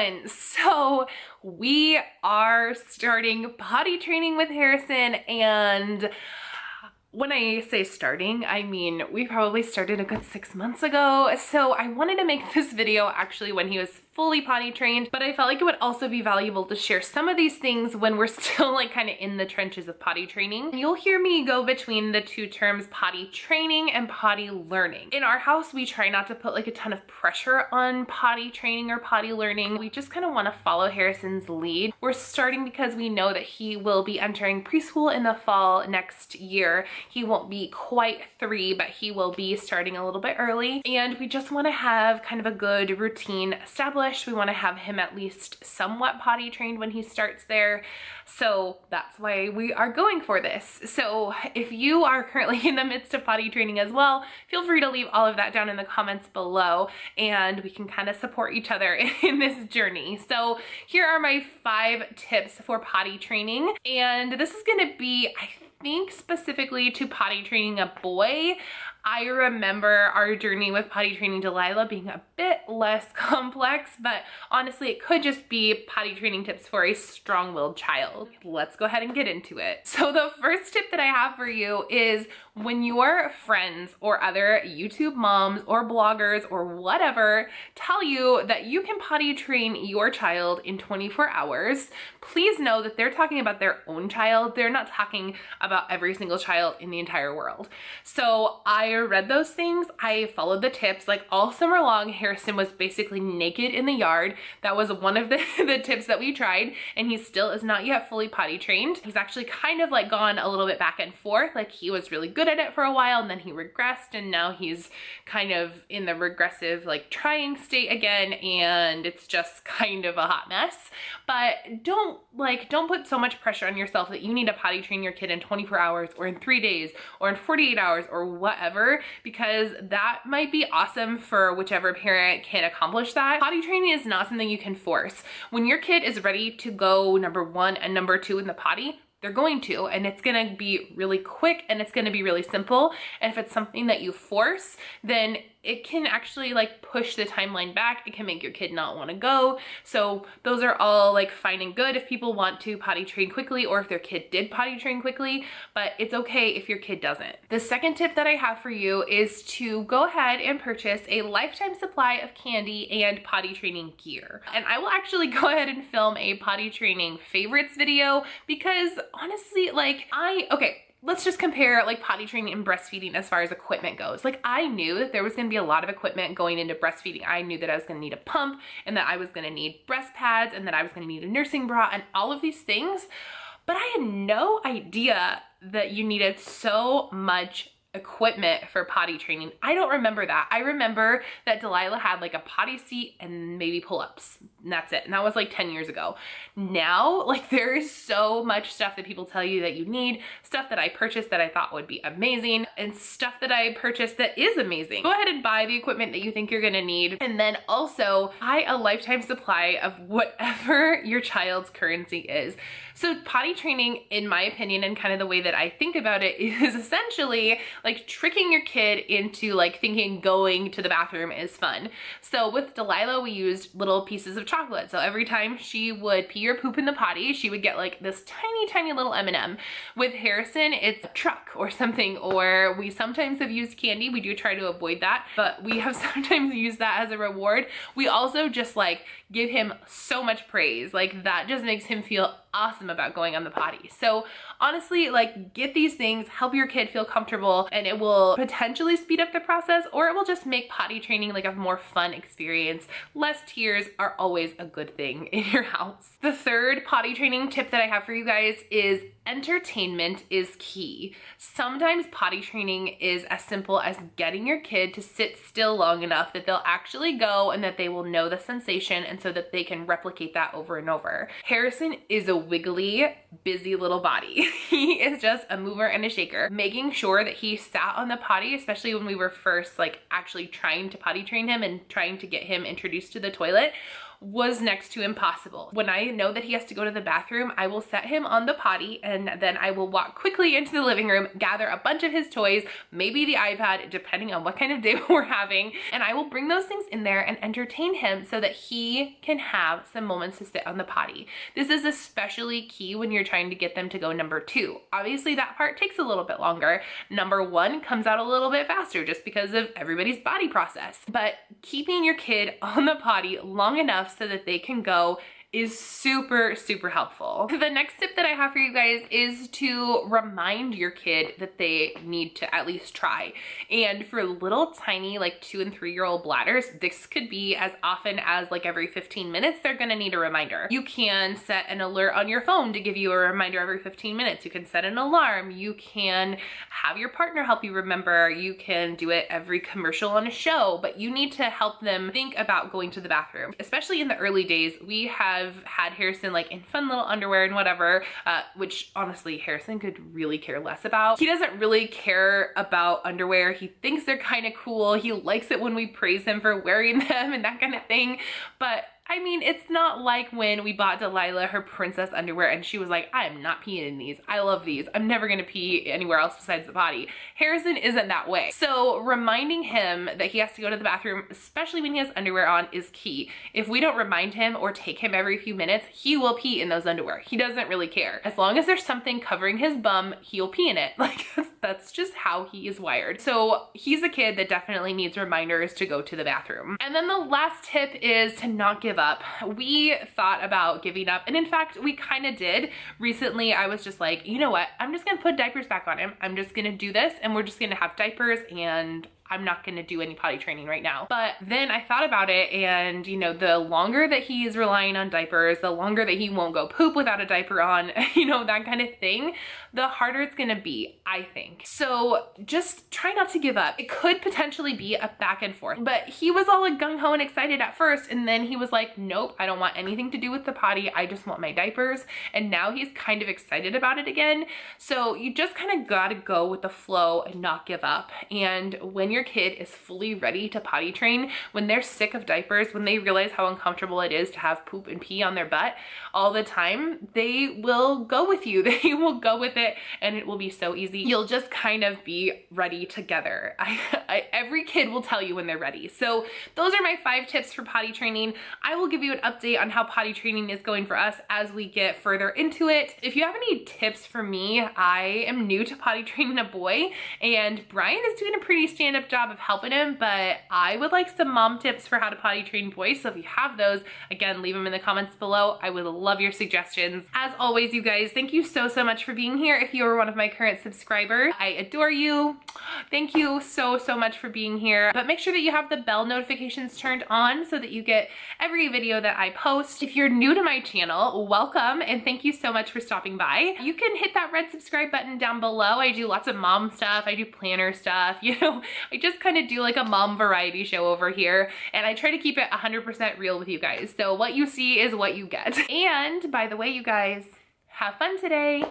everyone. So we are starting potty training with Harrison, and when I say starting, I mean we probably started a good 6 months ago. So I wanted to make this video actually when he was fully potty trained, but I felt like it would also be valuable to share some of these things when we're still like kind of in the trenches of potty training. You'll hear me go between the two terms potty training and potty learning. In our house, we try not to put like a ton of pressure on potty training or potty learning. We just kind of want to follow Harrison's lead. We're starting because we know that he will be entering preschool in the fall next year. He won't be quite 3, but he will be starting a little bit early. And we just want to have kind of a good routine established. We want to have him at least somewhat potty trained when he starts there. So that's why we are going for this. So if you are currently in the midst of potty training as well, feel free to leave all of that down in the comments below and we can kind of support each other in this journey. So here are my 5 tips for potty training. And this is going to be, I think, specifically to potty training a boy. I remember our journey with potty training Delilah being a bit less complex, but honestly, it could just be potty training tips for a strong-willed child. Let's go ahead and get into it. So the first tip that I have for you is when your friends or other YouTube moms or bloggers or whatever tell you that you can potty train your child in 24 hours, please know that they're talking about their own child. They're not talking about every single child in the entire world. So I read those things, I followed the tips, like all summer long, Harrison was basically naked in the yard. That was one of the tips that we tried, and he still is not yet fully potty trained. He's actually kind of like gone a little bit back and forth, like he was really good at it for a while and then he regressed, and now he's kind of in the regressive like trying state again, and it's just kind of a hot mess. But don't put so much pressure on yourself that you need to potty train your kid in 24 hours or in 3 days or in 48 hours or whatever, because that might be awesome for whichever parent can accomplish that. Potty training is not something you can force. When your kid is ready to go number 1 and number 2 in the potty, they're going to, and it's gonna be really quick and it's gonna be really simple. And if it's something that you force, then it can actually like push the timeline back. It can make your kid not want to go. So those are all like fine and good if people want to potty train quickly or if their kid did potty train quickly, but it's okay if your kid doesn't. The second tip that I have for you is to go ahead and purchase a lifetime supply of candy and potty training gear. And I will actually go ahead and film a potty training favorites video because honestly, let's just compare like potty training and breastfeeding as far as equipment goes. Like I knew that there was gonna be a lot of equipment going into breastfeeding. I knew that I was gonna need a pump and that I was gonna need breast pads and that I was gonna need a nursing bra and all of these things. But I had no idea that you needed so much equipment for potty training. I don't remember that. I remember that Delilah had like a potty seat and maybe pull-ups, and that's it. And that was like 10 years ago. Now, like there is so much stuff that people tell you that you need, stuff that I purchased that I thought would be amazing, and stuff that I purchased that is amazing. Go ahead and buy the equipment that you think you're gonna need, and then also buy a lifetime supply of whatever your child's currency is. So potty training, in my opinion, and kind of the way that I think about it, is essentially like tricking your kid into like thinking going to the bathroom is fun. So with Delilah, we used little pieces of chocolate. So every time she would pee or poop in the potty, she would get like this tiny, tiny little M&M. With Harrison, it's a truck or something, or we sometimes have used candy. We do try to avoid that, but we have sometimes used that as a reward. We also just like give him so much praise. Like that just makes him feel awesome about going on the potty. So honestly, like get these things, help your kid feel comfortable, and it will potentially speed up the process, or it will just make potty training like a more fun experience. Less tears are always a good thing in your house. The third potty training tip that I have for you guys is entertainment is key. Sometimes potty training is as simple as getting your kid to sit still long enough that they'll actually go and that they will know the sensation, and so that they can replicate that over and over. Harrison is a wiggly, busy little body. He is just a mover and a shaker. Making sure that he sat on the potty, especially when we were first like actually trying to potty train him and trying to get him introduced to the toilet, was next to impossible. When I know that he has to go to the bathroom, I will set him on the potty and then I will walk quickly into the living room, gather a bunch of his toys, maybe the iPad, depending on what kind of day we're having, and I will bring those things in there and entertain him so that he can have some moments to sit on the potty. This is especially key when you're trying to get them to go number 2. Obviously that part takes a little bit longer. Number 1 comes out a little bit faster just because of everybody's body process. But keeping your kid on the potty long enough so that they can go is super, super helpful. The next tip that I have for you guys is to remind your kid that they need to at least try. And for little tiny like 2 and 3-year-old bladders, this could be as often as like every 15 minutes, they're gonna need a reminder. You can set an alert on your phone to give you a reminder every 15 minutes. You can set an alarm. You can have your partner help you remember. You can do it every commercial on a show, but you need to help them think about going to the bathroom. Especially in the early days, we have had Harrison like in fun little underwear and whatever, which honestly Harrison could really care less about. He doesn't really care about underwear. He thinks they're kind of cool. He likes it when we praise him for wearing them and that kind of thing. But I mean, it's not like when we bought Delilah her princess underwear and she was like, I am not peeing in these. I love these. I'm never gonna pee anywhere else besides the potty. Harrison isn't that way. So reminding him that he has to go to the bathroom, especially when he has underwear on, is key. If we don't remind him or take him every few minutes, he will pee in those underwear. He doesn't really care. As long as there's something covering his bum, he'll pee in it. Like, that's just how he is wired. So he's a kid that definitely needs reminders to go to the bathroom. And then the last tip is to not give up. We thought about giving up, and in fact we kind of did. Recently I was just like, you know what, I'm just gonna put diapers back on him. I'm just gonna do this and we're just gonna have diapers and I'm not gonna do any potty training right now. But then I thought about it, and you know, the longer that he is relying on diapers, the longer that he won't go poop without a diaper on, you know, that kind of thing, the harder it's gonna be, I think. So just try not to give up. It could potentially be a back and forth, but he was all like gung-ho and excited at first, and then he was like, nope, I don't want anything to do with the potty. I just want my diapers. And now he's kind of excited about it again. So you just kind of gotta go with the flow and not give up. And when your kid is fully ready to potty train, when they're sick of diapers, when they realize how uncomfortable it is to have poop and pee on their butt all the time, they will go with you. They will go with it and it will be so easy. You'll just kind of be ready together. Every kid will tell you when they're ready. So those are my 5 tips for potty training. I will give you an update on how potty training is going for us as we get further into it. If you have any tips for me, I am new to potty training a boy, and Brian is doing a pretty stand-up job of helping him, but I would like some mom tips for how to potty train boys. So if you have those, again, leave them in the comments below. I would love your suggestions. As always, you guys, thank you so much for being here. If you are one of my current subscribers, I adore you. Thank you so much for being here. But make sure that you have the bell notifications turned on so that you get every video that I post. If you're new to my channel, welcome, and thank you so much for stopping by. You can hit that red subscribe button down below. I do lots of mom stuff. I do planner stuff. You know, I just kind of do like a mom variety show over here, and I try to keep it 100% real with you guys. So what you see is what you get. And by the way, you guys, have fun today.